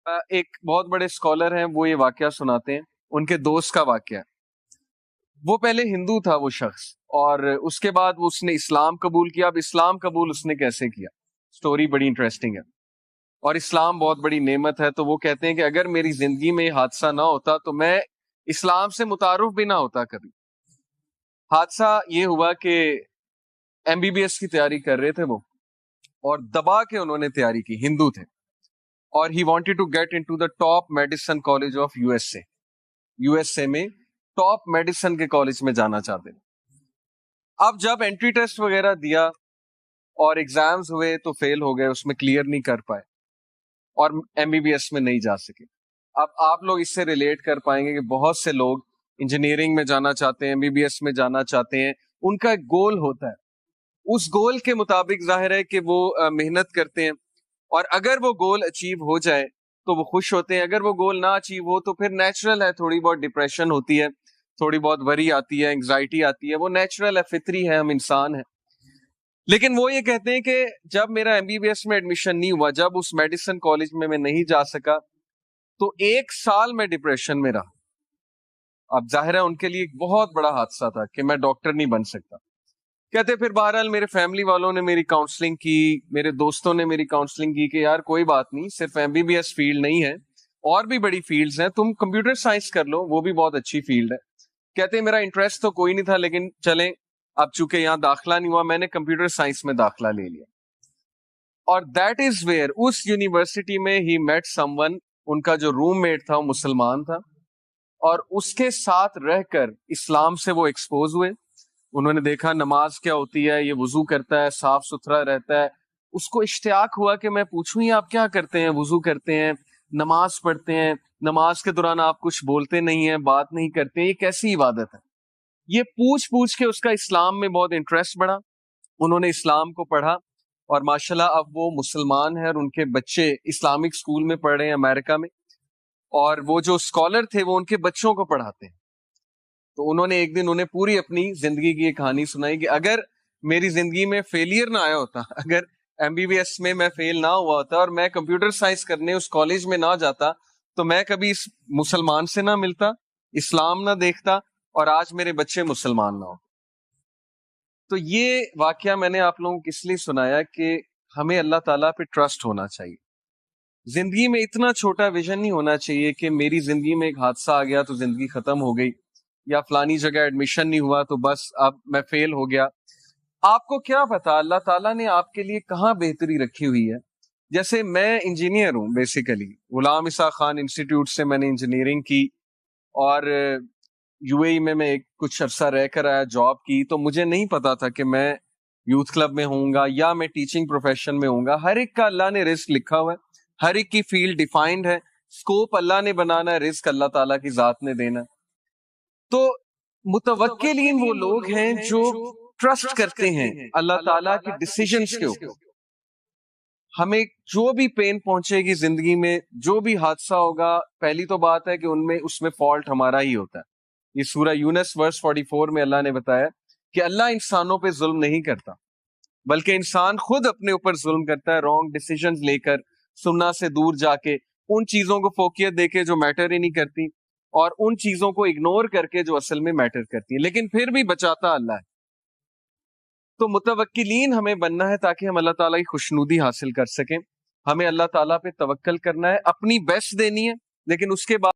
ایک بہت بڑے اسکالر ہیں، وہ یہ واقعہ سناتے ہیں، ان کے دوست کا واقعہ ہے۔ وہ پہلے ہندو تھا وہ شخص، اور اس کے بعد اس نے اسلام قبول کیا۔ اب اسلام قبول اس نے کیسے کیا؟ سٹوری بڑی انٹرسٹنگ ہے، اور اسلام بہت بڑی نعمت ہے۔ تو وہ کہتے ہیں کہ اگر میری زندگی میں یہ حادثہ نہ ہوتا تو میں اسلام سے متعارف بھی نہ ہوتا کبھی۔ حادثہ یہ ہوا کہ MBBS کی تیاری کر رہے تھے وہ، اور دبا کے انہوں نے تیاری کی، ہندو تھے، اور he wanted to get into the top medicine college of USA میں ٹاپ میڈیسن کے کالج میں جانا چاہتے ہیں۔ اب جب انٹری ٹیسٹ وغیرہ دیا اور ایگزامز ہوئے تو فیل ہو گئے، اس میں کلیئر نہیں کر پائے اور MBBS میں نہیں جا سکے۔ اب آپ لوگ اس سے ریلیٹ کر پائیں گے کہ بہت سے لوگ انجینئرنگ میں جانا چاہتے ہیں، MBBS میں جانا چاہتے ہیں، ان کا ایک گول ہوتا ہے، اس گول کے مطابق ظاہر ہے کہ وہ محنت کرتے ہیں، اور اگر وہ گول اچیو ہو جائے تو وہ خوش ہوتے ہیں، اگر وہ گول نہ اچیو ہو تو پھر نیچرل ہے، تھوڑی بہت ڈپریشن ہوتی ہے، تھوڑی بہت وری آتی ہے، انگزائٹی آتی ہے، وہ نیچرل ہے، فطری ہے، ہم انسان ہیں۔ لیکن وہ یہ کہتے ہیں کہ جب میرا MBBS میں ایڈمیشن نہیں ہوا، جب اس میڈیسن کالج میں نہیں جا سکا، تو 1 سال میں ڈپریشن میں رہا۔ اب ظاہر ہے ان کے لیے ایک بہت بڑا حادثہ تھا کہ میں ڈاکٹر نہیں بن سکتا۔ کہتے پھر بہرحال میرے فیملی والوں نے میری کاؤنسلنگ کی، میرے دوستوں نے میری کاؤنسلنگ کی کہ یار کوئی بات نہیں، صرف MBBS فیلڈ نہیں ہے، اور بھی بڑی فیلڈز ہیں، تم کمپیوٹر سائنس کر لو، وہ بھی بہت اچھی فیلڈ ہے۔ کہتے میرا انٹرسٹ تو کوئی نہیں تھا، لیکن چلیں اب چونکہ یہاں داخلہ نہیں ہوا، میں نے کمپیوٹر سائنس میں داخلہ لے لیا، اور دیٹ از ویئر، اس یونیورسٹی میں ہی میٹ سم ون، ان کا جو روم میٹ تھا وہ مسلمان تھا، اور اس کے ساتھ رہ کر اسلام سے وہ ایکسپوز ہوئے۔ انہوں نے دیکھا نماز کیا ہوتی ہے، یہ وضو کرتا ہے، صاف ستھرا رہتا ہے، اس کو اشتیاق ہوا کہ میں پوچھوں یہ آپ کیا کرتے ہیں، وضو کرتے ہیں، نماز پڑھتے ہیں، نماز کے دوران آپ کچھ بولتے نہیں ہیں، بات نہیں کرتے، یہ کیسی عبادت ہے؟ یہ پوچھ کے اس کا اسلام میں بہت انٹرسٹ بڑھا، انہوں نے اسلام کو پڑھا، اور ماشاءاللہ اب وہ مسلمان ہیں، اور ان کے بچے اسلامک اسکول میں پڑھ رہے ہیں امریکہ میں، اور وہ جو اسکالر تھے وہ ان کے بچوں کو پڑھاتے ہیں۔ تو انہوں نے ایک دن انہیں پوری اپنی زندگی کی ایک کہانی سنائی کہ اگر میری زندگی میں فیلئر نہ آیا ہوتا، اگر MBBS میں میں فیل نہ ہوا ہوتا اور میں کمپیوٹر سائنس کرنے اس کالج میں نہ جاتا، تو میں کبھی اس مسلمان سے نہ ملتا، اسلام نہ دیکھتا، اور آج میرے بچے مسلمان نہ ہو۔ تو یہ واقعہ میں نے آپ لوگوں کو اس لیے سنایا کہ ہمیں اللہ تعالیٰ پہ ٹرسٹ ہونا چاہیے۔ زندگی میں اتنا چھوٹا ویژن نہیں ہونا چاہیے کہ میری زندگی میں ایک حادثہ آ گیا تو زندگی ختم ہو گئی، یا فلانی جگہ ایڈمیشن نہیں ہوا تو بس اب میں فیل ہو گیا۔ آپ کو کیا پتا اللہ تعالیٰ نے آپ کے لیے کہاں بہتری رکھی ہوئی ہے۔ جیسے میں انجینئر ہوں، بیسیکلی غلام اسحاق خان انسٹیٹیوٹ سے میں نے انجینئرنگ کی، اور UAE میں ایک کچھ عرصہ رہ کر آیا، جاب کی، تو مجھے نہیں پتا تھا کہ میں یوتھ کلب میں ہوں گا یا میں ٹیچنگ پروفیشن میں ہوں گا۔ ہر ایک کا اللہ نے رزق لکھا ہوا ہے، ہر ایک کی فیلڈ ڈیفائنڈ ہے، اسکوپ اللہ نے بنانا ہے، رزق اللہ تعالیٰ کی ذات نے دینا ہے۔ تو متوکلین وہ لوگ ہیں جو ٹرسٹ کرتے ہیں اللہ تعالیٰ کے ڈیسیژنز کے اوپر۔ ہمیں جو بھی پین پہنچے گی زندگی میں، جو بھی حادثہ ہوگا، پہلی تو بات ہے کہ اس میں فالٹ ہمارا ہی ہوتا ہے۔ یہ سورہ یونس ورس 44 میں اللہ نے بتایا کہ اللہ انسانوں پہ ظلم نہیں کرتا، بلکہ انسان خود اپنے اوپر ظلم کرتا ہے، رانگ ڈیسیژنز لے کر، سننا سے دور جا کے، ان چیزوں کو فوقیت دے کے جو میٹر ہی نہیں کرتی، اور ان چیزوں کو اگنور کر کے جو اصل میں میٹر کرتی ہیں، لیکن پھر بھی بچاتا اللہ ہے۔ تو متوکلین ہمیں بننا ہے تاکہ ہم اللہ تعالیٰ کی خوشنودی حاصل کر سکیں۔ ہمیں اللہ تعالیٰ پہ توکل کرنا ہے، اپنی بیسٹ دینی ہے، لیکن اس کے بعد